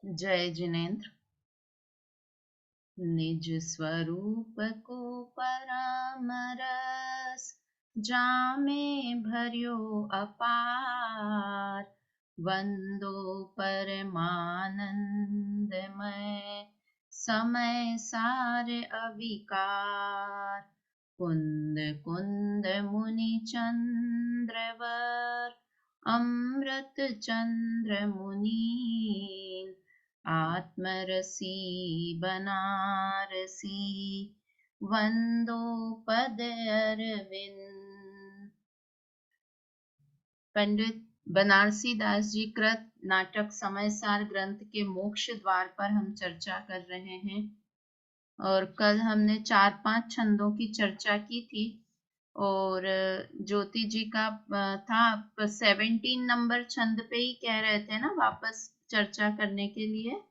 जय जिनेन्द्र। निज स्वरूप को परामरस, जामे भर्यो अपार। वंदो परमानंदमय, समय सार अविकार। कुंद कुंद मुनि चंद्रवर, अमृत चंद्र मुनीन। आत्मरसी बनारसी, वंदो पद अरविंद। पंडित बनारसी दास जी कृत नाटक समय सार ग्रंथ के मोक्ष द्वार पर हम चर्चा कर रहे हैं। और कल हमने 4-5 छंदों की चर्चा की थी और ज्योति जी का था 17 नंबर छंद पे ही कह रहे थे ना वापस चर्चा करने के लिए।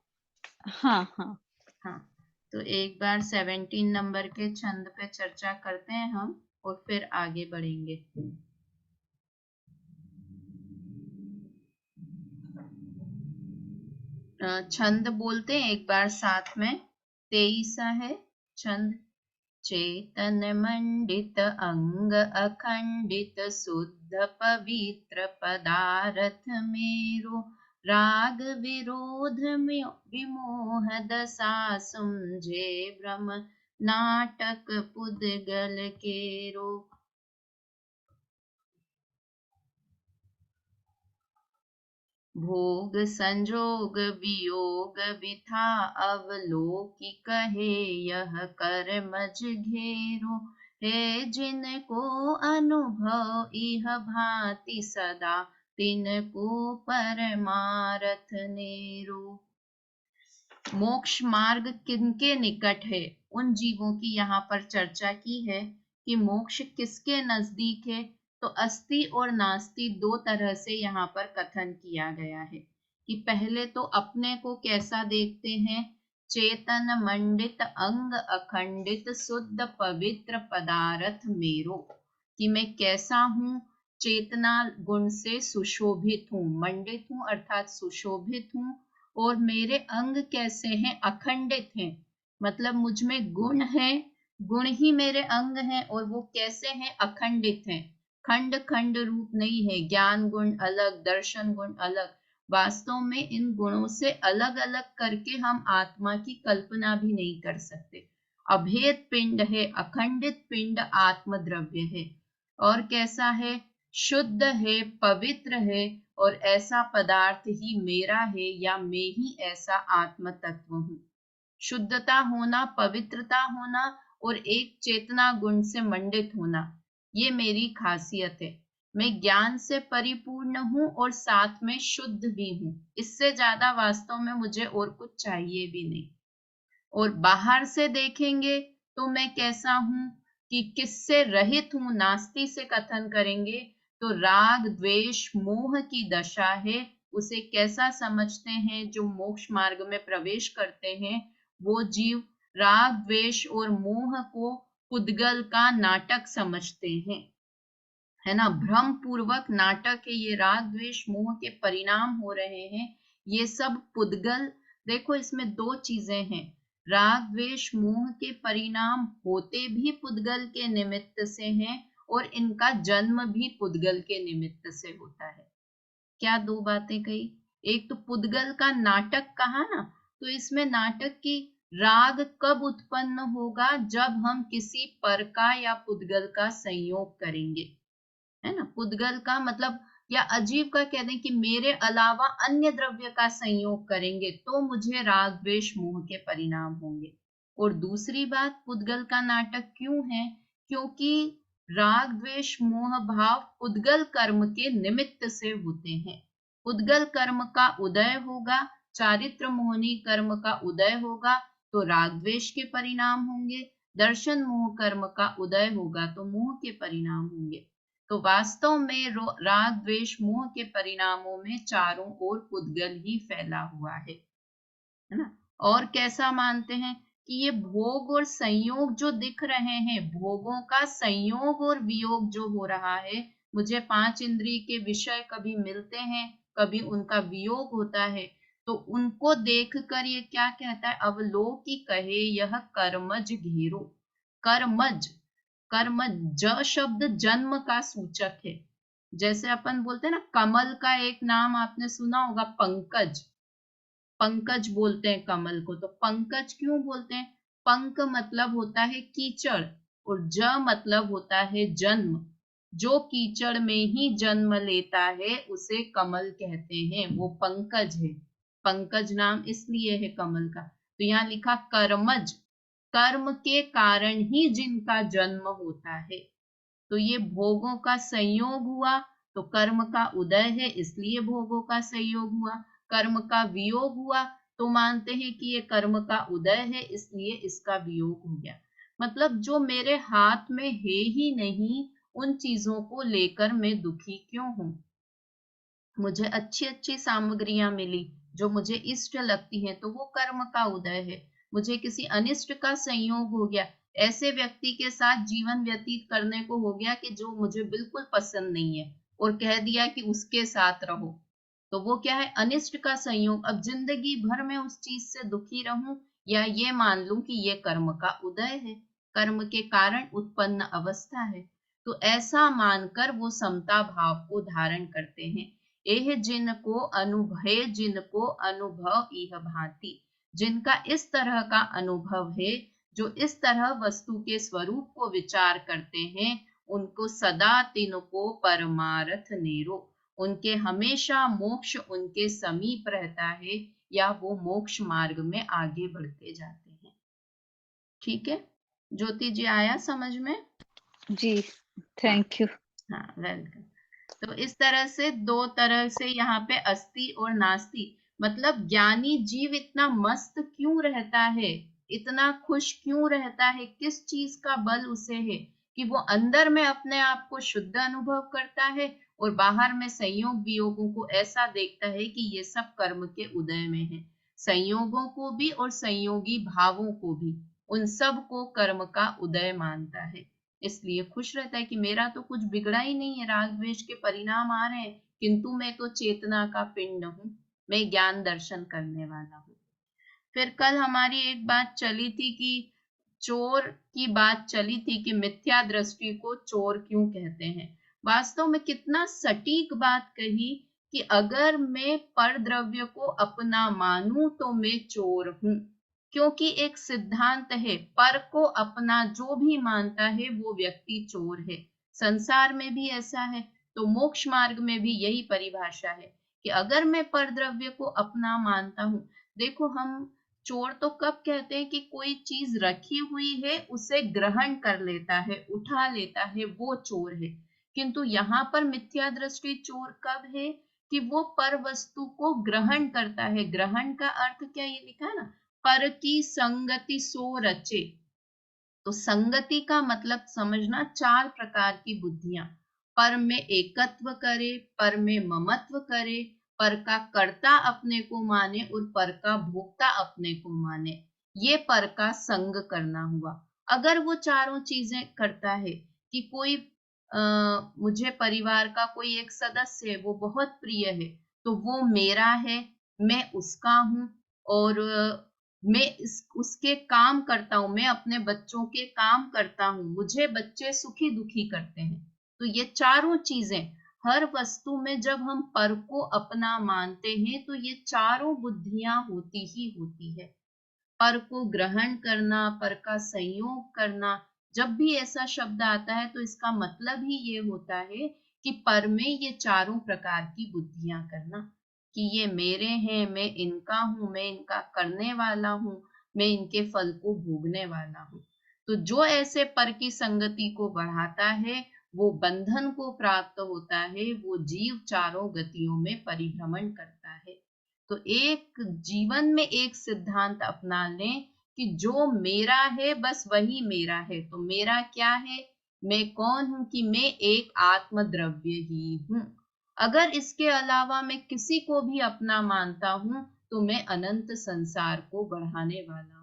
हाँ हाँ हाँ, तो एक बार 17 नंबर के छंद पे चर्चा करते हैं हम और फिर आगे बढ़ेंगे। छंद बोलते हैं एक बार साथ में। 23 है छंद। चेतन मंडित अंग अखंडित शुद्ध पवित्र पदार्थ मेरो, राग विरोध विमोह दशा समझे भ्रम, नाटक पुद्गल केरो। भोग संजोग वियोग विथा अवलोकि कहे, यह कर मज घेरो। हे जिनको अनुभव इह भांति सदा, तिनको परमारथ नेरो। मोक्ष मार्ग किनके निकट है, उन जीवों की यहाँ पर चर्चा की है कि मोक्ष किसके नजदीक है। तो अस्ति और नास्ति दो तरह से यहाँ पर कथन किया गया है कि पहले तो अपने को कैसा देखते हैं। चेतन मंडित अंग अखंडित शुद्ध पवित्र पदार्थ मेरो, कि मैं कैसा हूँ, चेतना गुण से सुशोभित हूँ। मंडित हूँ अर्थात सुशोभित हूँ। और मेरे अंग कैसे हैं, अखंडित हैं, मतलब मुझ में गुण है, गुण ही मेरे अंग हैं। और वो कैसे हैं, अखंडित हैं, खंड खंड रूप नहीं है। ज्ञान गुण अलग, दर्शन गुण अलग। वास्तव में इन गुणों से अलग अलग करके हम आत्मा की कल्पना भी नहीं कर सकते। अभेद पिंड है, अखंडित पिंड आत्म द्रव्य है। और कैसा है, शुद्ध है, पवित्र है। और ऐसा पदार्थ ही मेरा है या मैं ही ऐसा आत्म तत्व हूँ। शुद्धता होना, पवित्रता होना और एक चेतना गुण से मंडित होना, ये मेरी खासियत है। मैं ज्ञान से परिपूर्ण हूँ और साथ में शुद्ध भी हूँ। इससे ज्यादा वास्तव में मुझे और कुछ चाहिए भी नहीं। और बाहर से देखेंगे तो मैं कैसा हूँ, कि किससे रहित हूँ, नास्ति से कथन करेंगे तो राग द्वेष मोह की दशा है। उसे कैसा समझते हैं, जो मोक्ष मार्ग में प्रवेश करते हैं वो जीव राग द्वेष और मोह को पुद्गल का नाटक समझते हैं, है ना। भ्रम पूर्वक नाटक है, ये राग द्वेष मोह के परिणाम हो रहे हैं, ये सब पुद्गल। देखो इसमें दो चीजें हैं, राग द्वेष मोह के परिणाम होते भी पुद्गल के निमित्त से हैं और इनका जन्म भी पुद्गल के निमित्त से होता है। क्या दो बातें कही। एक तो पुद्गल का नाटक कहा ना, तो इसमें नाटक की राग कब उत्पन्न होगा, जब हम किसी पर का या पुद्गल का संयोग करेंगे, है ना। पुद्गल का मतलब या अजीव का कह दें कि मेरे अलावा अन्य द्रव्य का संयोग करेंगे तो मुझे राग द्वेष मोह के परिणाम होंगे। और दूसरी बात, पुद्गल का नाटक क्यों है, क्योंकि राग द्वेष मोह भाव पुद्गल कर्म के निमित्त से होते हैं। पुद्गल कर्म का उदय होगा, चारित्र मोहनी कर्म का उदय होगा तो राग द्वेष के परिणाम होंगे। दर्शन मोह कर्म का उदय होगा तो मोह के परिणाम होंगे। तो वास्तव में राग द्वेष मोह के परिणामों में चारों ओर पुद्गल ही फैला हुआ है ना। और कैसा मानते हैं कि ये भोग और संयोग जो दिख रहे हैं, भोगों का संयोग और वियोग जो हो रहा है, मुझे 5 इंद्रिय के विषय कभी मिलते हैं, कभी उनका वियोग होता है, तो उनको देखकर ये क्या कहता है, अवलोकी कहे यह कर्मज घेरो। कर्मज, कर्म, ज शब्द जन्म का सूचक है। जैसे अपन बोलते हैं ना, कमल का एक नाम आपने सुना होगा, पंकज। पंकज बोलते हैं कमल को, तो पंकज क्यों बोलते हैं? पंक मतलब होता है कीचड़, और ज मतलब होता है जन्म। जो कीचड़ में ही जन्म लेता है उसे कमल कहते हैं, वो पंकज है। पंकज नाम इसलिए है कमल का। तो यहाँ लिखा कर्मज, कर्म के कारण ही जिनका जन्म होता है। तो ये भोगों का संयोग हुआ, तो कर्म का उदय है इसलिए भोगों का संयोग हुआ। कर्म का वियोग हुआ तो मानते हैं कि ये कर्म का उदय है इसलिए इसका वियोग हो गया। मतलब जो मेरे हाथ में है ही नहीं, उन चीजों को लेकर मैं दुखी क्यों हूं? मुझे अच्छी अच्छी सामग्रियां मिली जो मुझे इष्ट लगती हैं, तो वो कर्म का उदय है। मुझे किसी अनिष्ट का संयोग हो गया, ऐसे व्यक्ति के साथ जीवन व्यतीत करने को हो गया कि जो मुझे बिल्कुल पसंद नहीं है, और कह दिया कि उसके साथ रहो, तो वो क्या है, अनिष्ट का संयोग। अब जिंदगी भर में उस चीज से दुखी रहूं, या ये मान लूं कि ये कर्म का उदय है, कर्म के कारण उत्पन्न अवस्था है। तो ऐसा मानकर वो समता भाव को धारण करते हैं। एह जिनको अनुभव, जिनको अनुभव इह भांति, जिनका इस तरह का अनुभव है, जो इस तरह वस्तु के स्वरूप को विचार करते हैं, उनको सदा तिनको परमार्थ नेरो, उनके हमेशा मोक्ष उनके समीप रहता है, या वो मोक्ष मार्ग में आगे बढ़ते जाते हैं। ठीक है ज्योति जी, आया समझ में? जी, हाँ थैंक यू। हाँ, वेलकम। तो इस तरह से दो तरह से यहाँ पे अस्ति और नास्ति, मतलब ज्ञानी जीव इतना मस्त क्यों रहता है, इतना खुश क्यों रहता है, किस चीज का बल उसे है कि वो अंदर में अपने आप को शुद्ध अनुभव करता है, और बाहर में संयोग वियोगों को ऐसा देखता है कि ये सब कर्म के उदय में है। संयोगों को भी और संयोगी भावों को भी, उन सब को कर्म का उदय मानता है। इसलिए खुश रहता है कि मेरा तो कुछ बिगड़ा ही नहीं है, राग द्वेष के परिणाम आ रहे हैं, किंतु मैं तो चेतना का पिंड हूँ, मैं ज्ञान दर्शन करने वाला हूँ। फिर कल हमारी एक बात चली थी कि चोर की बात चली थी कि मिथ्या दृष्टि को चोर क्यों कहते हैं। वास्तव में कितना सटीक बात कही कि अगर मैं पर द्रव्य को अपना मानूं तो मैं चोर हूं, क्योंकि एक सिद्धांत है, पर को अपना जो भी मानता है वो व्यक्ति चोर है। संसार में भी ऐसा है, तो मोक्ष मार्ग में भी यही परिभाषा है कि अगर मैं पर द्रव्य को अपना मानता हूं। देखो, हम चोर तो कब कहते हैं कि कोई चीज रखी हुई है उसे ग्रहण कर लेता है, उठा लेता है, वो चोर है। किंतु यहाँ पर मिथ्या दृष्टि चोर कब है कि वो पर वस्तु को ग्रहण करता है। ग्रहण का अर्थ क्या, ये लिखा है ना, पर की संगति सो रचे। तो संगति का मतलब समझना, चार प्रकार की बुद्धियां, पर में एकत्व करे, पर में ममत्व करे, पर का कर्ता अपने को माने, और पर का भोक्ता अपने को माने। ये पर का संग करना हुआ। अगर वो चारों चीजें करता है कि कोई मुझे परिवार का कोई एक सदस्य है, वो बहुत प्रिय है, तो वो मेरा है, मैं उसका हूँ, और मैं उसके काम करता हूँ, मैं अपने बच्चों के काम करता हूँ, मुझे बच्चे सुखी दुखी करते हैं। तो ये चारों चीजें, हर वस्तु में जब हम पर को अपना मानते हैं तो ये चारों बुद्धियां होती ही होती है। पर को ग्रहण करना, पर का संयोग करना, जब भी ऐसा शब्द आता है तो इसका मतलब ही ये होता है कि पर में ये चारों प्रकार की बुद्धियां करना, कि ये मेरे हैं, मैं इनका हूं, मैं इनका करने वाला हूं, मैं इनके फल को भोगने वाला हूं। तो जो ऐसे पर की संगति को बढ़ाता है वो बंधन को प्राप्त होता है, वो जीव चारों गतियों में परिभ्रमण करता है। तो एक जीवन में एक सिद्धांत अपना लें कि जो मेरा है बस वही मेरा है। तो मेरा क्या है, मैं कौन हूं कि मैं एक आत्म द्रव्य ही हूं। अगर इसके अलावा मैं किसी को भी अपना मानता हूं तो मैं अनंत संसार को बढ़ाने वाला हूं।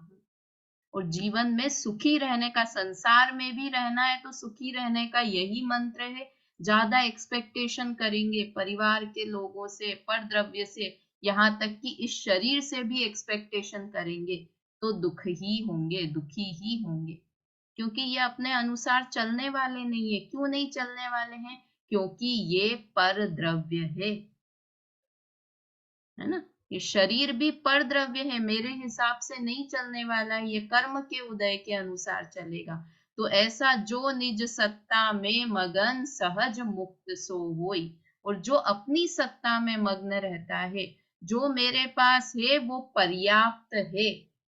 और जीवन में सुखी रहने का, संसार में भी रहना है तो सुखी रहने का यही मंत्र है। ज्यादा एक्सपेक्टेशन करेंगे परिवार के लोगों से, पर द्रव्य से, यहाँ तक कि इस शरीर से भी एक्सपेक्टेशन करेंगे तो दुख ही होंगे, दुखी ही होंगे, क्योंकि ये अपने अनुसार चलने वाले नहीं है। क्यों नहीं चलने वाले हैं? क्योंकि ये पर द्रव्य है ना। ये शरीर भी पर द्रव्य है, मेरे हिसाब से नहीं चलने वाला है, ये कर्म के उदय के अनुसार चलेगा। तो ऐसा जो निज सत्ता में मगन सहज मुक्त सो होई, और जो अपनी सत्ता में मग्न रहता है, जो मेरे पास है वो पर्याप्त है,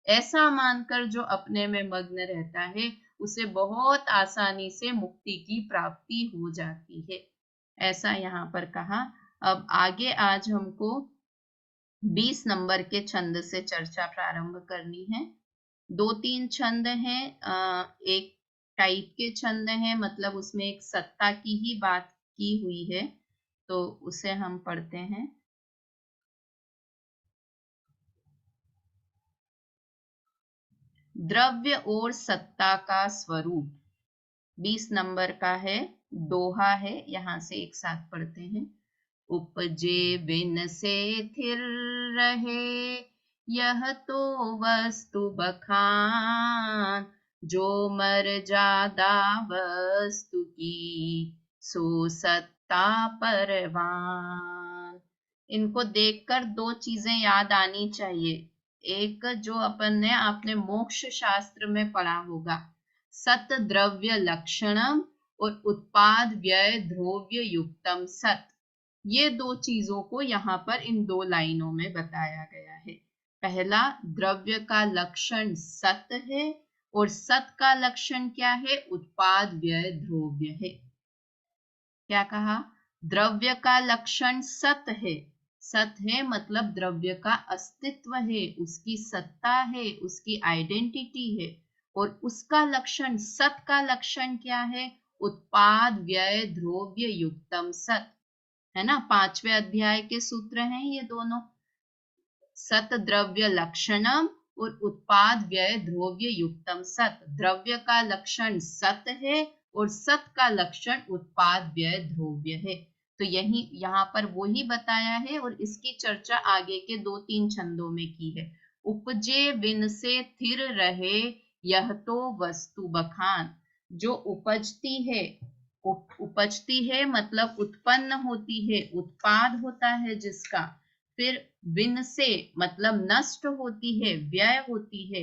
ऐसा मानकर जो अपने में मग्न रहता है, उसे बहुत आसानी से मुक्ति की प्राप्ति हो जाती है, ऐसा यहाँ पर कहा। अब आगे आज हमको 20 नंबर के छंद से चर्चा प्रारंभ करनी है। 2-3 छंद हैं, एक टाइप के छंद हैं, मतलब उसमें एक सत्ता की ही बात की हुई है, तो उसे हम पढ़ते हैं। द्रव्य और सत्ता का स्वरूप 20 नंबर का है, दोहा है, यहां से एक साथ पढ़ते हैं। उपजे बिन से थिर रहे, यह तो वस्तु बखान, जो मर्यादा वस्तु की, सो सत्ता परवान। इनको देखकर दो चीजें याद आनी चाहिए। एक जो अपन ने आपने मोक्ष शास्त्र में पढ़ा होगा, सत द्रव्य लक्षणम और उत्पाद व्यय द्रव्य युक्तम सत, ये दो चीजों को यहाँ पर इन दो लाइनों में बताया गया है। पहला, द्रव्य का लक्षण सत है, और सत का लक्षण क्या है? उत्पाद व्यय द्रव्य है। क्या कहा? द्रव्य का लक्षण सत है। सत है मतलब द्रव्य का अस्तित्व है, उसकी सत्ता है, उसकी आइडेंटिटी है। और उसका लक्षण, सत का लक्षण क्या है? उत्पाद व्यय द्रव्य युक्तम सत, है ना। 5वें अध्याय के सूत्र हैं ये दोनों, सत द्रव्य लक्षणम और उत्पाद व्यय द्रव्य युक्तम सत। द्रव्य का लक्षण सत है और सत का लक्षण उत्पाद व्यय द्रव्य है। तो यही यहाँ पर वो ही बताया है, और इसकी चर्चा आगे के 2-3 छंदों में की है। उपजे बिन से थिर रहे, यह तो वस्तु बखान, जो उपजती है, उपजती है मतलब उत्पन्न होती है, उत्पाद होता है जिसका, फिर विन से मतलब नष्ट होती है, व्यय होती है,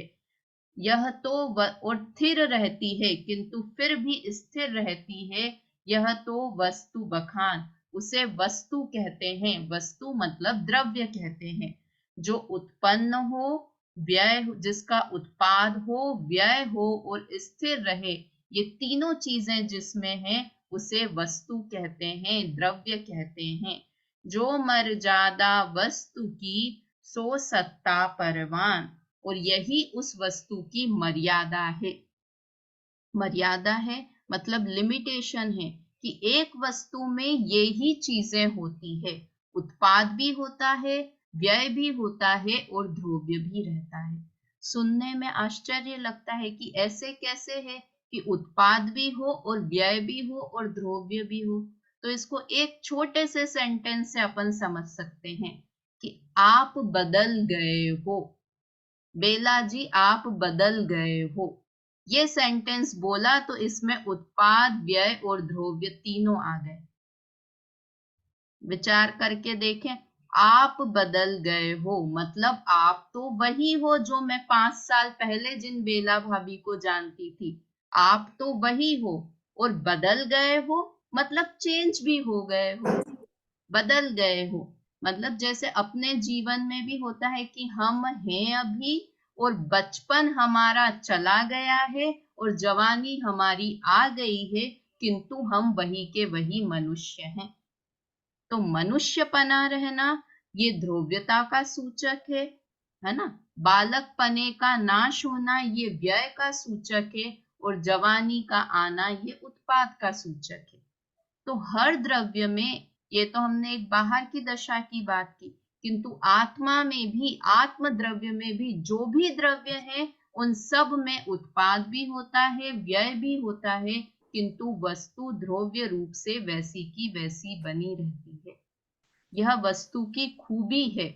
यह तो और स्थिर रहती है, किंतु फिर भी स्थिर रहती है, यह तो वस्तु बखान, उसे वस्तु कहते हैं। वस्तु मतलब द्रव्य कहते हैं। जो उत्पन्न हो, व्यय, जिसका उत्पाद हो, व्यय हो और स्थिर रहे, ये तीनों चीजें जिसमें हैं उसे वस्तु कहते हैं, द्रव्य कहते हैं। जो मर्यादा वस्तु की, सो सत्ता परवान, और यही उस वस्तु की मर्यादा है। मर्यादा है मतलब लिमिटेशन है, कि एक वस्तु में ये ही चीजें होती है, उत्पाद भी होता है, व्यय भी होता है और द्रव्य भी रहता है। सुनने में आश्चर्य लगता है कि ऐसे कैसे है कि उत्पाद भी हो और व्यय भी हो और द्रव्य भी हो। तो इसको एक छोटे से सेंटेंस से अपन समझ सकते हैं कि आप बदल गए हो, बेला जी आप बदल गए हो। ये सेंटेंस बोला तो इसमें उत्पाद, व्यय और द्रव्य तीनों आ गए। विचार करके देखें, आप बदल गए हो मतलब आप तो वही हो जो मैं 5 साल पहले जिन बेला भाभी को जानती थी, आप तो वही हो। और बदल गए हो मतलब चेंज भी हो गए हो, बदल गए हो मतलब जैसे अपने जीवन में भी होता है कि हम हैं अभी, और बचपन हमारा चला गया है और जवानी हमारी आ गई है, किंतु हम वही के वही मनुष्य हैं। तो मनुष्यपना रहना ये ध्रुव्यता का सूचक है ना। बालकपने का नाश होना ये व्यय का सूचक है, और जवानी का आना ये उत्पाद का सूचक है। तो हर द्रव्य में, ये तो हमने एक बाहर की दशा की बात की, किंतु आत्मा में भी, आत्म द्रव्य में भी जो भी द्रव्य है उन सब में उत्पाद भी होता है, व्यय भी होता है, किंतु वस्तु द्रव्य रूप से वैसी की वैसी बनी रहती है। यह वस्तु की खूबी है,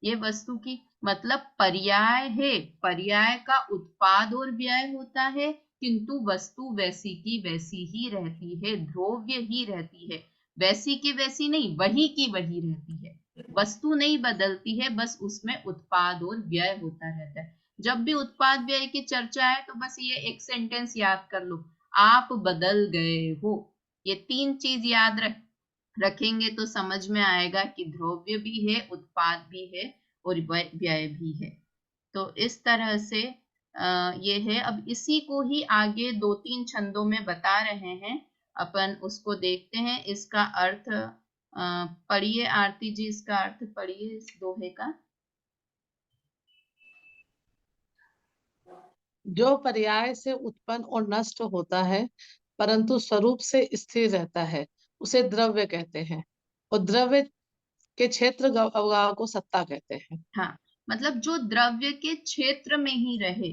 ये वस्तु की मतलब पर्याय है। पर्याय का उत्पाद और व्यय होता है, किंतु वस्तु वैसी की वैसी ही रहती है, ध्रुव्य ही रहती है, वैसी की वैसी नहीं, वही की वही रहती है। वस्तु नहीं बदलती है, बस उसमें उत्पाद और व्यय होता रहता है। जब भी उत्पाद व्यय की चर्चा है तो बस ये एक सेंटेंस याद कर लो, आप बदल गए हो। ये तीन चीज याद रखेंगे तो समझ में आएगा कि ध्रुव्य भी है, उत्पाद भी है और व्यय भी है। तो इस तरह से ये है। अब इसी को ही आगे 2-3 छंदों में बता रहे हैं, अपन उसको देखते हैं। इसका अर्थ पढ़िए आरती जी, इसका अर्थ पढ़िए इस दोहे का। जो पर्याय से उत्पन्न और नष्ट होता है परंतु स्वरूप से स्थिर रहता है उसे द्रव्य कहते हैं, और द्रव्य के क्षेत्र अवगाह को सत्ता कहते हैं। हाँ, मतलब जो द्रव्य के क्षेत्र में ही रहे,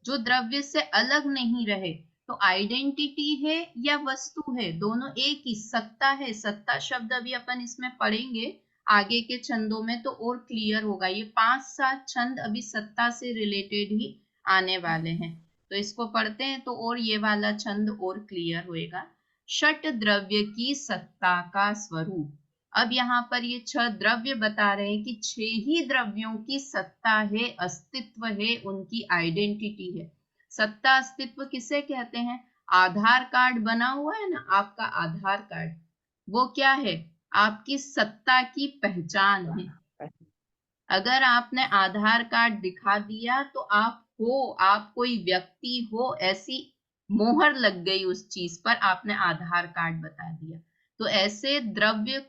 जो द्रव्य से अलग नहीं रहे, तो आइडेंटिटी है या वस्तु है, दोनों एक ही। सत्ता है, सत्ता शब्द अभी अपन इसमें पढ़ेंगे आगे के छंदों में तो और क्लियर होगा। ये 5-7 छंद अभी सत्ता से रिलेटेड ही आने वाले हैं, तो इसको पढ़ते हैं तो और ये वाला छंद और क्लियर होएगा। षट द्रव्य की सत्ता का स्वरूप। अब यहाँ पर ये 6 द्रव्य बता रहे हैं कि 6 ही द्रव्यों की सत्ता है, अस्तित्व है, उनकी आइडेंटिटी है। सत्ता अस्तित्व किसे कहते हैं? आधार कार्ड बना हुआ है ना, आपका आधार कार्ड, वो क्या है? आपकी सत्ता की पहचान है। अगर आपने आधार कार्ड दिखा दिया तो आप हो, आप कोई व्यक्ति हो, ऐसी मोहर लग गई उस चीज पर, आपने आधार कार्ड बता दिया। तो ऐसे द्रव्य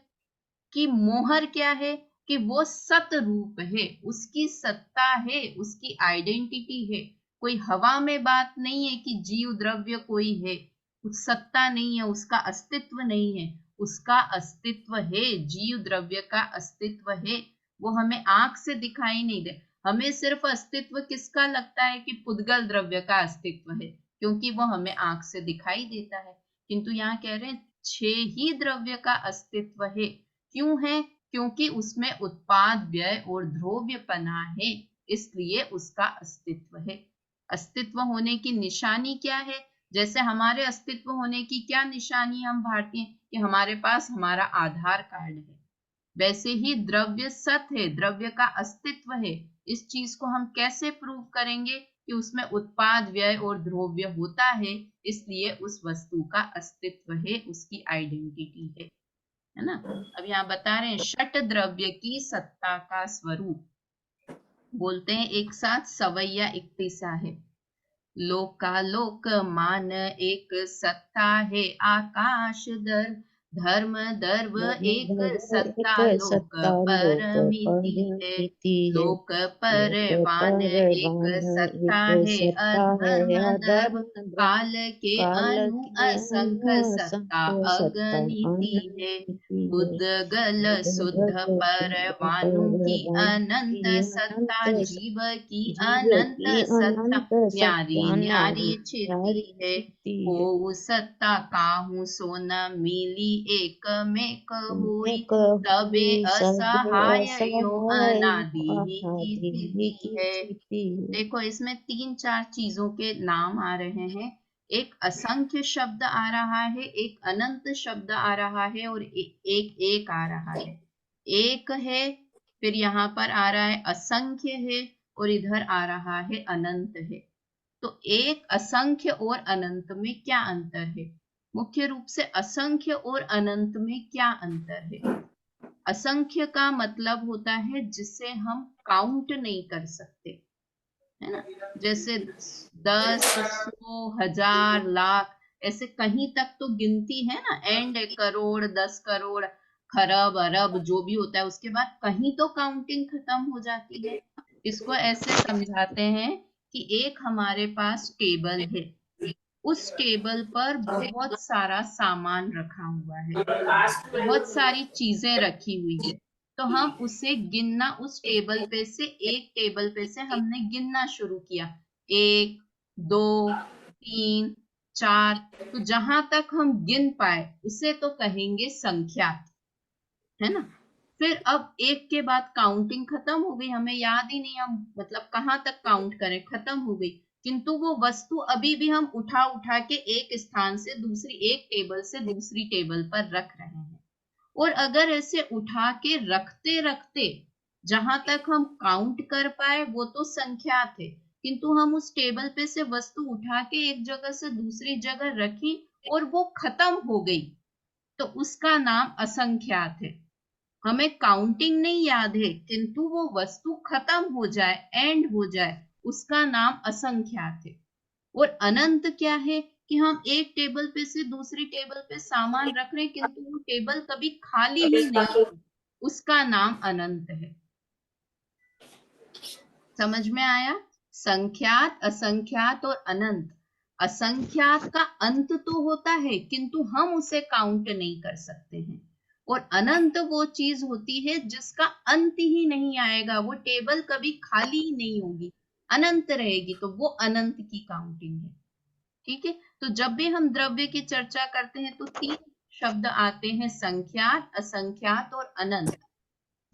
की मोहर क्या है कि वो सत रूप है, उसकी सत्ता है, उसकी आइडेंटिटी है। कोई हवा में बात नहीं है कि जीव द्रव्य कोई है, सत्ता नहीं है, उसका अस्तित्व नहीं है। उसका अस्तित्व है, जीव द्रव्य का अस्तित्व है। वो हमें आंख से दिखाई नहीं दे। हमें सिर्फ अस्तित्व किसका लगता है कि पुद्गल द्रव्य का अस्तित्व है, क्योंकि वो हमें आंख से दिखाई देता है। किंतु यहाँ कह रहे हैं 6 ही द्रव्य का अस्तित्व है। क्यों है? क्योंकि उसमें उत्पाद व्यय और ध्रुव्यपना है, इसलिए उसका अस्तित्व है। अस्तित्व होने की निशानी क्या है? जैसे हमारे अस्तित्व होने की क्या निशानी हम भारतीय कि हमारे पास हमारा आधार कार्ड है, वैसे ही द्रव्य सत है, द्रव्य का अस्तित्व है। इस चीज को हम कैसे प्रूव करेंगे कि उसमें उत्पाद व्यय और ध्रुव्य होता है, इसलिए उस वस्तु का अस्तित्व है, उसकी आइडेंटिटी है ना। अब यहाँ बता रहे हैं षट द्रव्य की सत्ता का स्वरूप। बोलते हैं एक साथ, सवैया इक्तिसा है। लोकालोक मान एक सत्ता है, आकाश दर धर्म दर्व एक सत्ता, लोक परमिति है। लोक परवान एक सत्ता है, अधर्म दर्व काल के अनु असंख्य सत्ता अगणिति है। बुद्धगल शुद्ध परवानु की अनंत सत्ता, जीव की अनंत सत्ता, न्यारी न्यारी छिति है। को सत्ता काहू सो न मिली, एक में होई तबे असहाय यो अनादि की स्थिति है। देखो इसमें 3-4 चीजों के नाम आ रहे हैं। एक असंख्य शब्द आ रहा है, एक अनंत शब्द आ रहा है, और एक आ रहा है। एक है, फिर यहाँ पर आ रहा है असंख्य है, और इधर आ रहा है अनंत है। तो एक, असंख्य और अनंत में क्या अंतर है? मुख्य रूप से असंख्य और अनंत में क्या अंतर है? असंख्य का मतलब होता है जिसे हम काउंट नहीं कर सकते, है ना। जैसे 10, 100, 1000, लाख, ऐसे कहीं तक तो गिनती है ना, एंड करोड़, 10 करोड़, खरब, अरब, जो भी होता है, उसके बाद कहीं तो काउंटिंग खत्म हो जाती है। इसको ऐसे समझाते हैं कि एक हमारे पास टेबल है, उस टेबल पर बहुत सारा सामान रखा हुआ है, बहुत सारी चीजें रखी हुई है। तो हम उसे गिनना, उस टेबल पे से, एक टेबल पे से हमने गिनना शुरू किया, 1, 2, 3, 4, तो जहां तक हम गिन पाए उसे तो कहेंगे संख्यात, है ना। फिर अब एक के बाद काउंटिंग खत्म हो गई, हमें याद ही नहीं हम मतलब कहाँ तक काउंट करें, खत्म हो गई। किंतु वो वस्तु अभी भी हम उठा उठा के एक स्थान से दूसरी, एक टेबल से दूसरी टेबल पर रख रहे हैं। और अगर ऐसे उठा के रखते रखते जहां तक हम काउंट कर पाए वो तो संख्या थे, किंतु हम उस टेबल पे से वस्तु उठा के एक जगह से दूसरी जगह रखी और वो खत्म हो गई, तो उसका नाम असंख्यात है। हमें काउंटिंग नहीं याद है, किंतु वो वस्तु खत्म हो जाए, एंड हो जाए, उसका नाम असंख्यात है। और अनंत क्या है कि हम एक टेबल पे से दूसरी टेबल पे सामान रख रहे हैं, किंतु वो टेबल कभी खाली ही नहीं हुई, उसका नाम अनंत है। समझ में आया? संख्यात, असंख्यात और अनंत। असंख्यात का अंत तो होता है किंतु हम उसे काउंट नहीं कर सकते हैं, और अनंत वो चीज होती है जिसका अंत ही नहीं आएगा, वो टेबल कभी खाली ही नहीं होगी, अनंत रहेगी, तो वो अनंत की काउंटिंग है। ठीक है, तो जब भी हम द्रव्य की चर्चा करते हैं तो 3 शब्द आते हैं, संख्यात, असंख्यात और अनंत,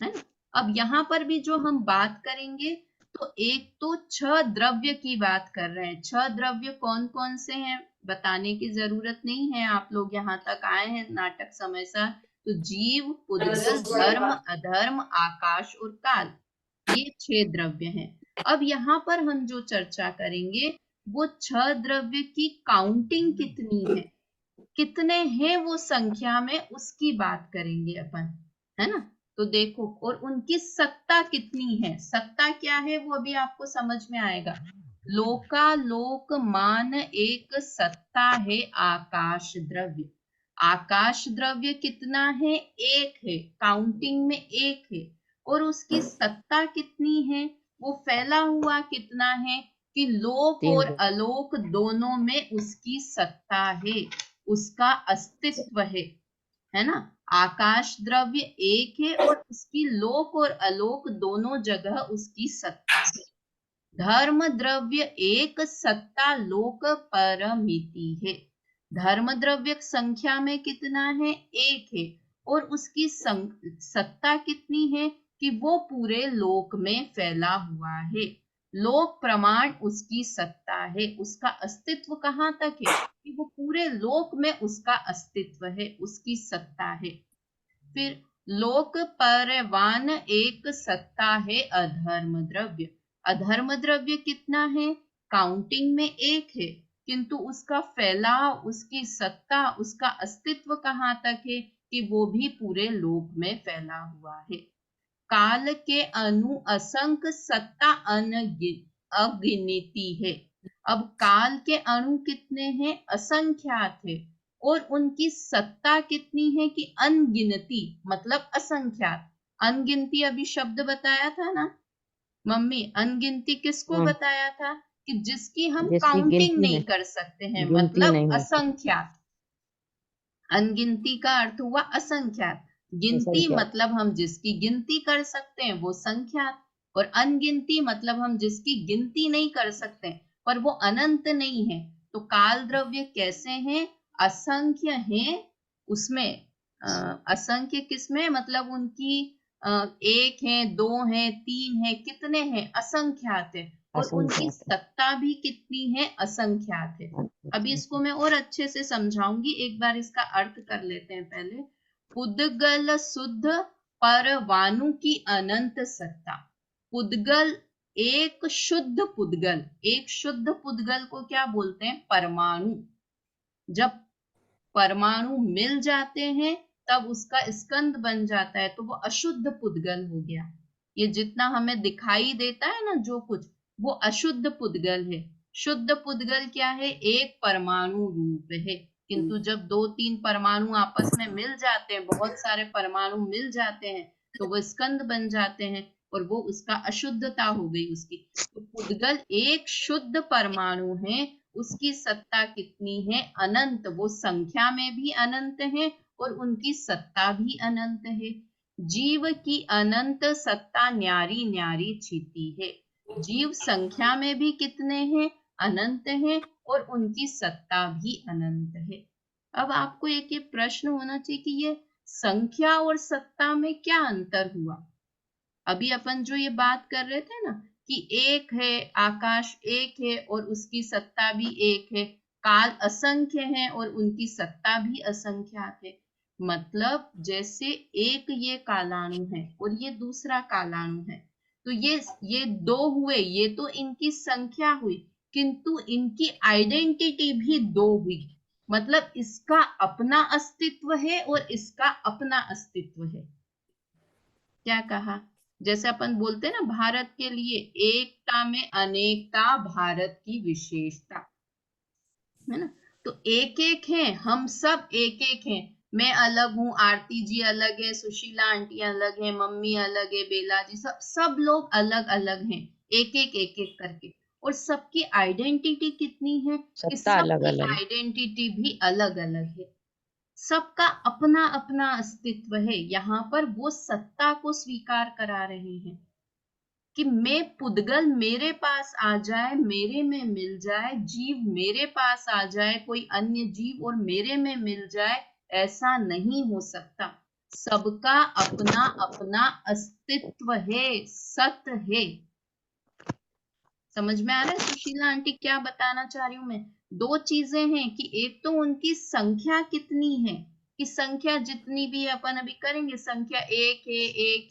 है ना। अब यहाँ पर भी जो हम बात करेंगे तो एक तो 6 द्रव्य की बात कर रहे हैं। 6 द्रव्य कौन कौन से हैं बताने की जरूरत नहीं है, आप लोग यहाँ तक आए हैं नाटक समय से, तो जीव, पुद्गल, धर्म, अधर्म, आकाश और काल, ये 6 द्रव्य हैं। अब यहाँ पर हम जो चर्चा करेंगे वो 6 द्रव्य की काउंटिंग कितनी है, कितने हैं वो संख्या में, उसकी बात करेंगे अपन, है ना। तो देखो, और उनकी सत्ता कितनी है, सत्ता क्या है वो अभी आपको समझ में आएगा। लोकालोक मान एक सत्ता है आकाश द्रव्य। आकाश द्रव्य कितना है, एक है, काउंटिंग में एक है, और उसकी सत्ता कितनी है, वो फैला हुआ कितना है कि लोक और अलोक दोनों में उसकी सत्ता है, उसका अस्तित्व है ना। आकाश द्रव्य एक है और उसकी लोक और अलोक दोनों जगह उसकी सत्ता है। धर्म द्रव्य एक सत्ता लोक परमिति है। धर्म द्रव्य संख्या में कितना है, एक है, और उसकी सत्ता कितनी है कि वो पूरे लोक में फैला हुआ है। लोक प्रमाण उसकी सत्ता है, उसका अस्तित्व कहाँ तक है कि वो पूरे लोक में उसका अस्तित्व है, उसकी सत्ता है। फिर लोक परवान एक सत्ता है अधर्म द्रव्य। अधर्म द्रव्य कितना है, काउंटिंग में एक है, किंतु उसका फैलाव, उसकी सत्ता, उसका अस्तित्व कहाँ तक है कि वो भी पूरे लोक में फैला हुआ है। काल के अनु असंख्य सत्ता अगिनती है। अब काल के अणु कितने हैं, असंख्यात है, और उनकी सत्ता कितनी है कि अनगिनती, मतलब असंख्यात। अनगिनती अभी शब्द बताया था ना मम्मी, अनगिनती किसको बताया था कि जिसकी हम काउंटिंग नहीं कर सकते हैं, मतलब असंख्यात। अनगिनती का अर्थ हुआ असंख्यात, गिनती मतलब हम जिसकी गिनती कर सकते हैं वो संख्यात, और अनगिनती मतलब हम जिसकी गिनती नहीं कर सकते पर वो अनंत नहीं है। तो काल द्रव्य कैसे हैं, असंख्य हैं, उसमें असंख्य किसमें, मतलब उनकी एक है, दो है, तीन है, कितने हैं, असंख्यात है, और उनकी सत्ता भी कितनी है, असंख्यात है। अभी इसको मैं और अच्छे से समझाऊंगी, एक बार इसका अर्थ कर लेते हैं पहले। पुद्गल शुद्ध परवाणु की अनंत सत्ता। पुद्गल एक शुद्ध पुद्गल, एक शुद्ध पुद्गल को क्या बोलते हैं, परमाणु। जब परमाणु मिल जाते हैं तब उसका स्कंद बन जाता है, तो वो अशुद्ध पुद्गल हो गया। ये जितना हमें दिखाई देता है ना जो कुछ, वो अशुद्ध पुद्गल है। शुद्ध पुद्गल क्या है, एक परमाणु रूप है, किंतु जब 2-3 परमाणु आपस में मिल जाते हैं, बहुत सारे परमाणु मिल जाते हैं, तो वो स्कंद बन जाते हैं, और वो उसका अशुद्धता हो गई उसकी। तो पुद्गल एक शुद्ध परमाणु है, उसकी सत्ता कितनी है, अनंत, वो संख्या में भी अनंत है और उनकी सत्ता भी अनंत है। जीव की अनंत सत्ता न्यारी न्यारी छिती है। जीव संख्या में भी कितने हैं, अनंत हैं, और उनकी सत्ता भी अनंत है। अब आपको एक ये प्रश्न होना चाहिए कि ये संख्या और सत्ता में क्या अंतर हुआ? अभी अपन जो ये बात कर रहे थे ना कि एक है, आकाश एक है और उसकी सत्ता भी एक है, काल असंख्य है और उनकी सत्ता भी असंख्यात है। मतलब जैसे एक ये कालाणु है और ये दूसरा कालाणु है, तो ये दो हुए, ये तो इनकी संख्या हुई, किंतु इनकी आइडेंटिटी भी दो हुई। मतलब इसका अपना अस्तित्व है और इसका अपना अस्तित्व है। क्या कहा? जैसे अपन बोलते हैं ना, भारत के लिए एकता में अनेकता भारत की विशेषता, है ना। तो एक एक है, हम सब एक एक हैं। मैं अलग हूँ, आरती जी अलग है, सुशीला आंटी अलग है, मम्मी अलग है, बेला जी, सब लोग अलग अलग हैं, एक एक करके। और सबकी आइडेंटिटी कितनी है कि सत्ता अलग सबकी अलग। आइडेंटिटी भी अलग अलग है। सबका अपना अपना अस्तित्व है। यहाँ पर वो सत्ता को स्वीकार करा रहे हैं कि मैं पुद्गल मेरे पास आ जाए, मेरे में मिल जाए, जीव मेरे पास आ जाए, कोई अन्य जीव और मेरे में मिल जाए, ऐसा नहीं हो सकता। सबका अपना अपना अस्तित्व है, सत्य है। समझ में आ रहा है सुशीला आंटी क्या बताना चाह रही हूँ मैं? दो चीजें हैं कि एक तो उनकी संख्या कितनी है, कि संख्या जितनी भी अपन अभी करेंगे, संख्या एक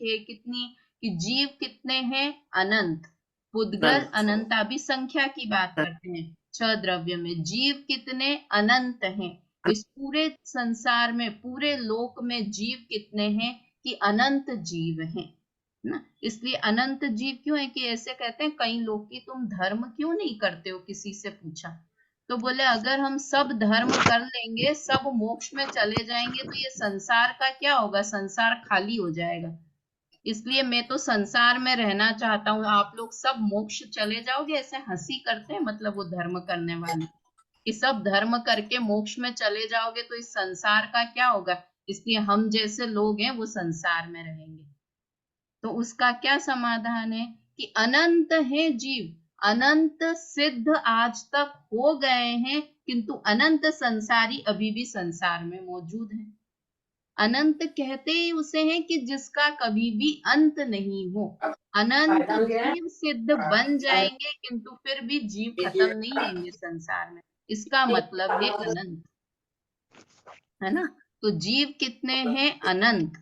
है कितनी, कि जीव कितने हैं, अनंत। पुद्गल अनंत, अभी संख्या की बात करते हैं। 6 द्रव्य में जीव कितने, अनंत हैं। इस पूरे संसार में, पूरे लोक में जीव कितने हैं, कि अनंत जीव हैं ना। इसलिए अनंत जीव क्यों है कि ऐसे कहते हैं कई लोग कि तुम धर्म क्यों नहीं करते हो, किसी से पूछा तो बोले अगर हम सब धर्म कर लेंगे, सब मोक्ष में चले जाएंगे, तो ये संसार का क्या होगा, संसार खाली हो जाएगा। इसलिए मैं तो संसार में रहना चाहता हूँ, आप लोग सब मोक्ष चले जाओगे, ऐसे हंसी करते हैं मतलब वो धर्म करने वाले कि सब धर्म करके मोक्ष में चले जाओगे तो इस संसार का क्या होगा। इसलिए हम जैसे लोग हैं वो संसार में रहेंगे। तो उसका क्या समाधान है कि अनंत है जीव, अनंत सिद्ध आज तक हो गए हैं, किंतु अनंत संसारी अभी भी संसार में मौजूद है। अनंत कहते ही उसे हैं कि जिसका कभी भी अंत नहीं हो। अनंत जीव सिद्ध बन जाएंगे, किंतु फिर भी जीव खत्म नहीं होंगे संसार में, इसका मतलब है अनंत, है ना। तो जीव कितने हैं, अनंत।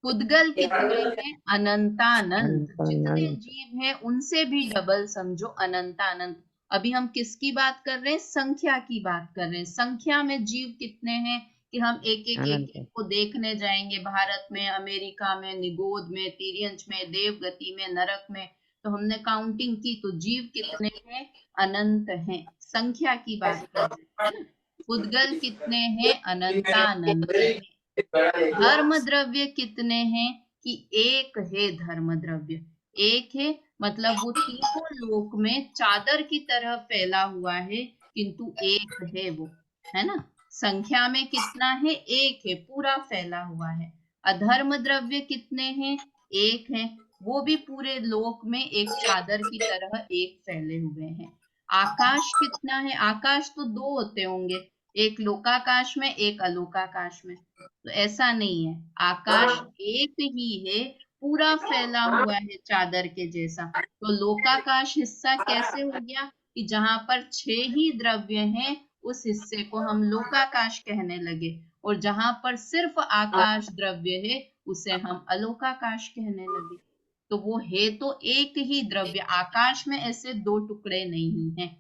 पुद्गल कितने हैं, अनंतानंत। जितने जीव हैं उनसे भी डबल समझो, अनंतानंत। अभी हम किसकी बात कर रहे हैं, संख्या की बात कर रहे हैं। संख्या में जीव कितने हैं कि हम एक एक को देखने जाएंगे, भारत में, अमेरिका में, निगोद में, तिर्यंच में, देवगति में, नरक में, तो हमने काउंटिंग की तो जीव कितने हैं, अनंत हैं। संख्या की बात कर रहे हैं। पुद्गल कितने हैं, अनंतानंत हैं। धर्म द्रव्य कितने हैं कि एक है धर्म द्रव्य, एक है, मतलब वो तीनों लोक में चादर की तरह फैला हुआ है, किंतु एक है वो, है ना। संख्या में कितना है, एक है, पूरा फैला हुआ है। अधर्म द्रव्य कितने हैं, एक है, वो भी पूरे लोक में एक चादर की तरह एक फैले हुए हैं। आकाश कितना है, आकाश तो दो होते होंगे, एक लोकाकाश में, एक अलोकाकाश में। तो ऐसा नहीं है, आकाश एक ही है, पूरा फैला हुआ है चादर के जैसा। तो लोकाकाश हिस्सा कैसे हो गया कि जहां पर 6 ही द्रव्य हैं, उस हिस्से को हम लोकाकाश कहने लगे, और जहां पर सिर्फ आकाश द्रव्य है उसे हम अलोकाकाश कहने लगे। तो वो है तो एक ही द्रव्य, आकाश में ऐसे दो टुकड़े नहीं हैं,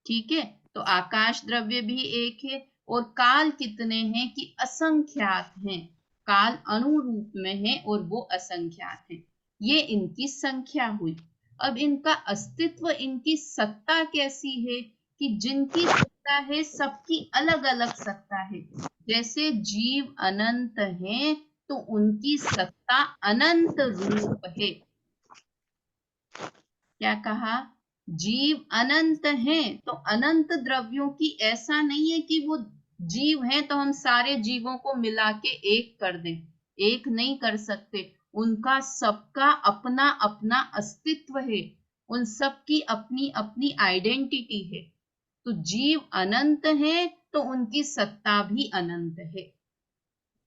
ठीक है। तो आकाश द्रव्य भी एक है। और काल कितने हैं कि असंख्यात हैं, काल अनुरूप में है और वो असंख्यात है। ये इनकी संख्या हुई। अब इनका अस्तित्व, इनकी सत्ता कैसी है कि जिनकी सत्ता है सबकी अलग अलग सत्ता है। जैसे जीव अनंत हैं तो उनकी सत्ता अनंत रूप है। क्या कहा, जीव अनंत हैं तो अनंत द्रव्यों की ऐसा नहीं है कि वो जीव हैं तो हम सारे जीवों को मिला के एक कर दें, एक नहीं कर सकते। उनका सबका अपना अपना अस्तित्व है, उन सबकी अपनी अपनी आइडेंटिटी है। तो जीव अनंत है तो उनकी सत्ता भी अनंत है।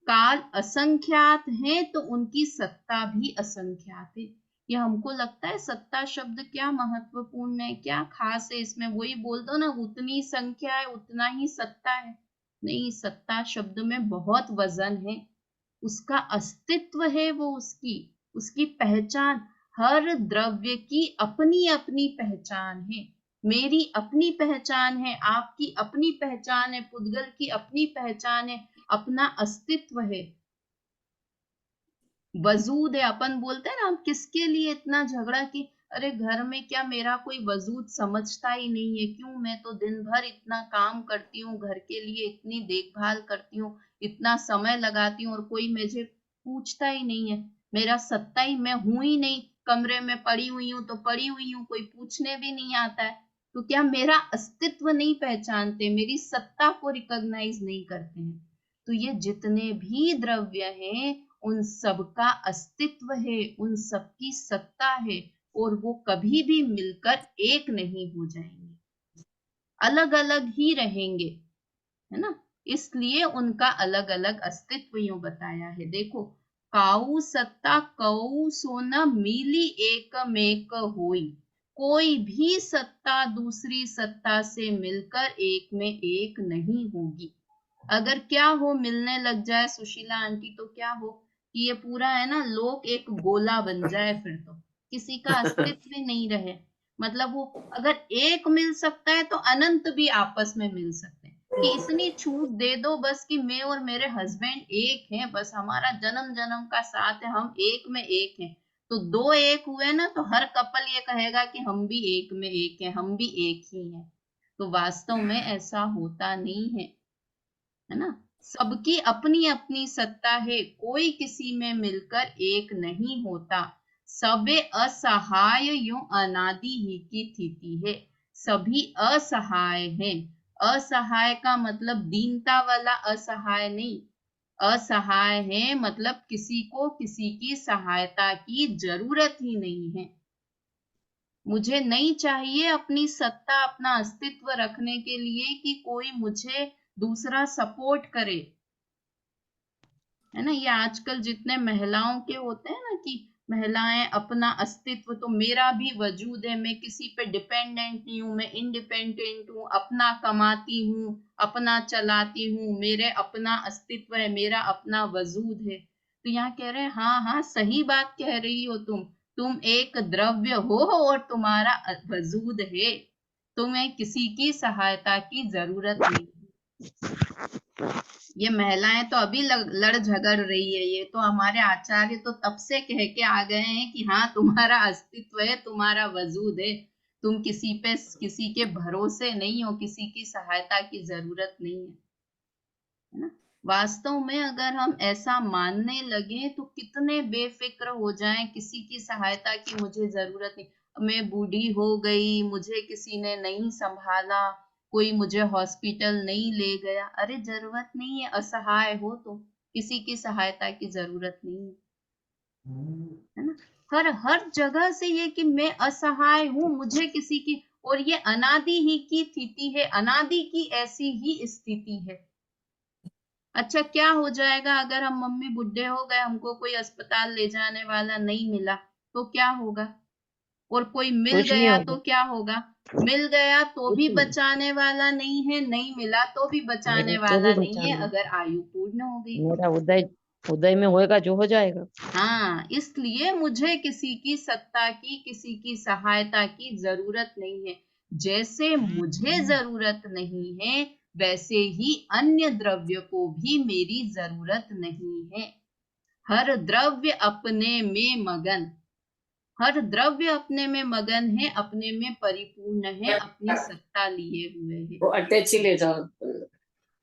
काल असंख्यात है तो उनकी सत्ता भी असंख्यात है। ये हमको लगता है सत्ता शब्द क्या महत्वपूर्ण है, क्या खास है इसमें, वही बोल दो ना, उतनी संख्या है उतना ही सत्ता है। नहीं, सत्ता शब्द में बहुत वजन है, उसका अस्तित्व है, वो उसकी पहचान। हर द्रव्य की अपनी अपनी पहचान है। मेरी अपनी पहचान है, आपकी अपनी पहचान है, पुद्गल की अपनी पहचान है, अपना अस्तित्व है, वजूद है। अपन बोलते हैं ना, हम किसके लिए इतना झगड़ा कि अरे घर में क्या मेरा कोई वजूद समझता ही नहीं है, क्यों, मैं तो दिन भर इतना काम करती हूँ, घर के लिए इतनी देखभाल करती हूँ, इतना समय लगाती हूँ और कोई मुझे पूछता ही नहीं है। मेरा सत्ता ही, मैं हूं ही नहीं, कमरे में पड़ी हुई हूँ तो पड़ी हुई हूँ, कोई पूछने भी नहीं आता है। तो क्या मेरा अस्तित्व नहीं पहचानते, मेरी सत्ता को रिकॉग्नाइज नहीं करते हैं? तो ये जितने भी द्रव्य हैं उन सबका अस्तित्व है, उन सबकी सत्ता है, और वो कभी भी मिलकर एक नहीं हो जाएंगे, अलग अलग ही रहेंगे, है ना। इसलिए उनका अलग अलग अस्तित्व यूं बताया है। देखो, काऊ सत्ता कऊ सोना मिली एक मेक होई, कोई भी सत्ता दूसरी सत्ता से मिलकर एक में एक नहीं होगी। अगर क्या हो, मिलने लग जाए सुशीला आंटी, तो क्या हो कि ये पूरा है ना लोक एक गोला बन जाए, फिर तो किसी का अस्तित्व ही नहीं रहे। मतलब वो अगर एक मिल सकता है तो अनंत भी आपस में मिल सकते हैं, कि इतनी छूट दे दो बस कि मैं और मेरे हस्बैंड एक हैं, बस हमारा जन्म जन्म का साथ है, हम एक में एक हैं। तो दो एक हुए ना, तो हर कपल ये कहेगा कि हम भी एक में एक हैं, हम भी एक ही हैं। तो वास्तव में ऐसा होता नहीं है ना। सबकी अपनी अपनी सत्ता है, कोई किसी में मिलकर एक नहीं होता। सबे असहाय यूं अनादि ही की स्थिति है। सभी असहाय हैं। असहाय का मतलब दीनता वाला असहाय नहीं, असहाय है मतलब किसी को किसी की सहायता की जरूरत ही नहीं है। मुझे नहीं चाहिए अपनी सत्ता, अपना अस्तित्व रखने के लिए कि कोई मुझे दूसरा सपोर्ट करे, है ना। ये आजकल जितने महिलाओं के होते हैं ना कि महिलाएं अपना अस्तित्व, तो मेरा भी वजूद है, मैं किसी पे डिपेंडेंट नहीं हूँ, मैं इंडिपेंडेंट हूँ, अपना कमाती हूँ, अपना चलाती हूँ, मेरे अपना अस्तित्व है, मेरा अपना वजूद है। तो यहाँ कह रहे हैं हाँ हाँ सही बात कह रही हो तुम एक द्रव्य हो और तुम्हारा वजूद है, तुम्हें किसी की सहायता की जरूरत नहीं। ये महिलाएं तो अभी लड़ झगड़ रही है, ये तो हमारे आचार्य तो तब से कह के आ गए हैं कि हाँ तुम्हारा अस्तित्व है, तुम्हारा वजूद है, तुम किसी पे किसी के भरोसे नहीं हो, किसी की सहायता की जरूरत नहीं है ना। वास्तव में अगर हम ऐसा मानने लगे तो कितने बेफिक्र हो जाएं, किसी की सहायता की मुझे जरूरत नहीं, मैं बूढ़ी हो गई, मुझे किसी ने नहीं संभाला, कोई मुझे हॉस्पिटल नहीं ले गया, अरे जरूरत नहीं है, असहाय हो तो किसी की सहायता की जरूरत नहीं है ना। हर जगह से ये कि मैं असहाय हूं, मुझे किसी की, और ये अनादि ही की स्थिति है, अनादि की ऐसी ही स्थिति है। अच्छा क्या हो जाएगा अगर हम मम्मी बुढ़े हो गए, हमको कोई अस्पताल ले जाने वाला नहीं मिला, तो क्या होगा? और कोई मिल कुछ नहीं गया होगा, तो क्या होगा? मिल गया तो कुछ भी नहीं। बचाने वाला नहीं है, नहीं मिला तो भी बचाने मेरा तो भी वाला नहीं है, बचाना, अगर आयु पूर्ण हो गई तो। मेरा उदय उदय में होएगा जो हो जाएगा। हाँ, इसलिए मुझे किसी की सत्ता की, किसी की सहायता की जरूरत नहीं है। जैसे मुझे जरूरत नहीं है, वैसे ही अन्य द्रव्य को भी मेरी जरूरत नहीं है। हर द्रव्य अपने में मगन, हर द्रव्य अपने में मगन है, अपने में परिपूर्ण है, अपनी सत्ता लिए हुए है, वो अटैची ले जाओ।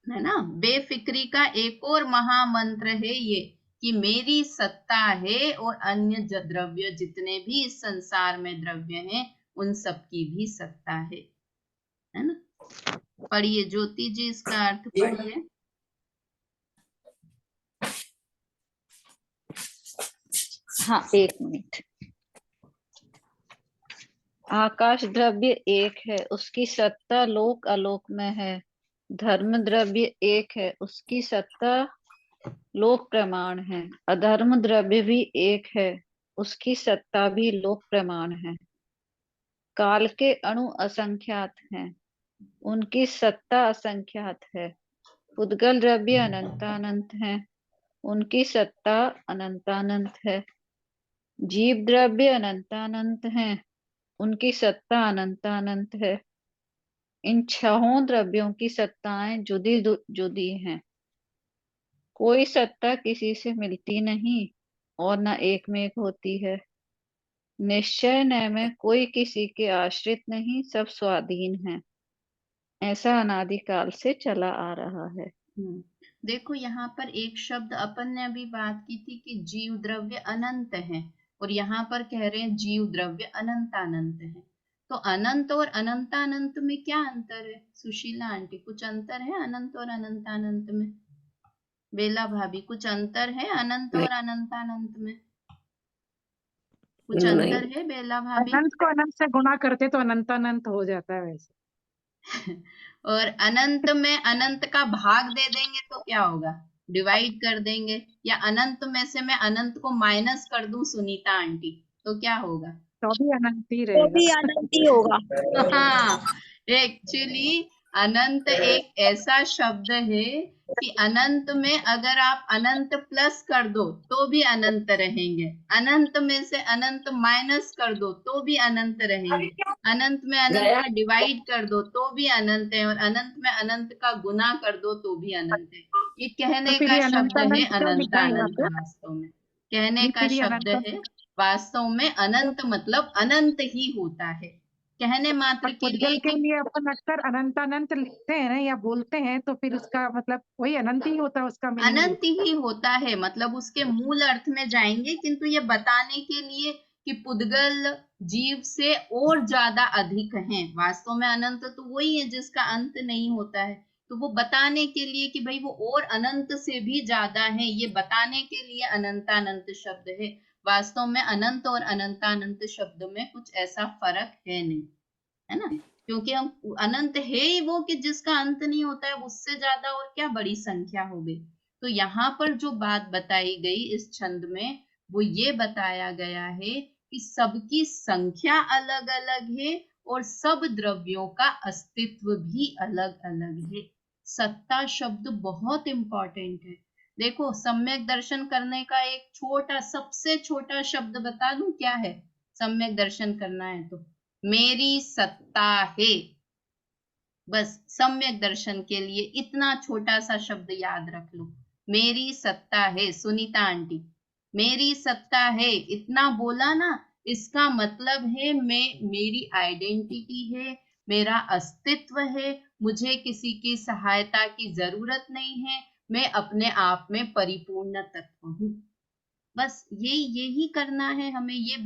है ना। बेफिक्री का एक और महामंत्र है ये, कि मेरी सत्ता है और अन्य द्रव्य जितने भी इस संसार में द्रव्य हैं उन सब की भी सत्ता है ना। पढ़िए ज्योति जी, इसका अर्थ पढ़िए। हाँ, एक मिनट। आकाश द्रव्य एक है, उसकी सत्ता लोक आलोक में है। धर्म द्रव्य एक है, उसकी सत्ता लोक प्रमाण है। अधर्म द्रव्य भी एक है, उसकी सत्ता भी लोक प्रमाण है। काल के अणु असंख्यात हैं, उनकी सत्ता असंख्यात है। पुद्गल द्रव्य अनंतानंत हैं, उनकी सत्ता अनंतानंत है। जीव द्रव्य अनंतानंत हैं, उनकी सत्ता अनंतानंत है। इन छहों द्रव्यों की सत्ताएं जुदी जुदी हैं। कोई सत्ता किसी से मिलती नहीं और न एक में एक होती है। निश्चय न में कोई किसी के आश्रित नहीं, सब स्वाधीन है। ऐसा अनादिकाल से चला आ रहा है। देखो यहाँ पर एक शब्द अपन ने अभी बात की थी कि जीव द्रव्य अनंत है, और यहाँ पर कह रहे हैं जीव द्रव्य अनंतानंत है। तो अनंत और अनंतानंत में क्या अंतर है सुशीला आंटी? कुछ अंतर है अनंत और अनंतानंत में? बेला भाभी, कुछ अंतर है अनंत और अनंतानंत में? कुछ नहीं। अंतर है बेला भाभी? अनंत को अनंत से गुणा करते तो अनंतानंत हो जाता है वैसे। और अनंत में अनंत का भाग दे देंगे तो क्या होगा? डिवाइड कर देंगे। या अनंत में से मैं अनंत को माइनस कर दूं सुनीता आंटी, तो क्या होगा? तो भी अनंत ही तो भी रहेगा। अनंत ही होगा। हाँ, एक्चुअली अनंत एक ऐसा शब्द है कि अनंत में अगर आप अनंत प्लस कर दो तो भी अनंत रहेंगे, अनंत में से अनंत माइनस कर दो तो भी अनंत रहेंगे, अनंत में अनंत का डिवाइड कर दो तो भी अनंत है, और अनंत में अनंत का गुना कर दो तो भी अनंत है। ये कहने तो फिर का ये शब्द है अनंतानंत क्यों लिखा है यहाँ अनंतानंत। पे? वास्तव में कहने ये का फिर ये शब्द अनंत, है, वास्तव में अनंत मतलब अनंत ही होता है, कहने मात्र पर के लिए पुद्गल के कि लिए अपन अक्सर अनंतानंत लिखते हैं ना या बोलते हैं, तो फिर उसका मतलब वही अनंत ही होता है, उसका मीनिंग अनंत ही होता है, मतलब उसके मूल अर्थ में जाएंगे, किंतु ये बताने के लिए कि पुद्गल जीव से और ज्यादा अधिक हैं। वास्तव में अनंत तो वही है जिसका अंत नहीं होता है, तो वो बताने के लिए कि भाई वो और अनंत से भी ज्यादा है, ये बताने के लिए अनंतानंत शब्द है। वास्तव में अनंत और अनंतानंत शब्द में कुछ ऐसा फर्क है नहीं, है ना? क्योंकि हम अनंत है ही वो कि जिसका अंत नहीं होता है, उससे ज्यादा और क्या बड़ी संख्या हो गई। तो यहाँ पर जो बात बताई गई इस छंद में, वो ये बताया गया है कि सबकी संख्या अलग अलग है और सब द्रव्यों का अस्तित्व भी अलग अलग है। सत्ता शब्द बहुत इंपॉर्टेंट है। देखो, सम्यक दर्शन करने का एक छोटा, सबसे छोटा शब्द बता दूं क्या है? सम्यक दर्शन करना है तो मेरी सत्ता है। बस सम्यक दर्शन के लिए इतना छोटा सा शब्द याद रख लो, मेरी सत्ता है। सुनीता आंटी, मेरी सत्ता है, इतना बोला ना, इसका मतलब है मेरी आइडेंटिटी है, मेरा अस्तित्व है, मुझे किसी की सहायता की जरूरत नहीं है, मैं अपने आप में परिपूर्ण तत्व हूँ। बस यही करना है हमें, ये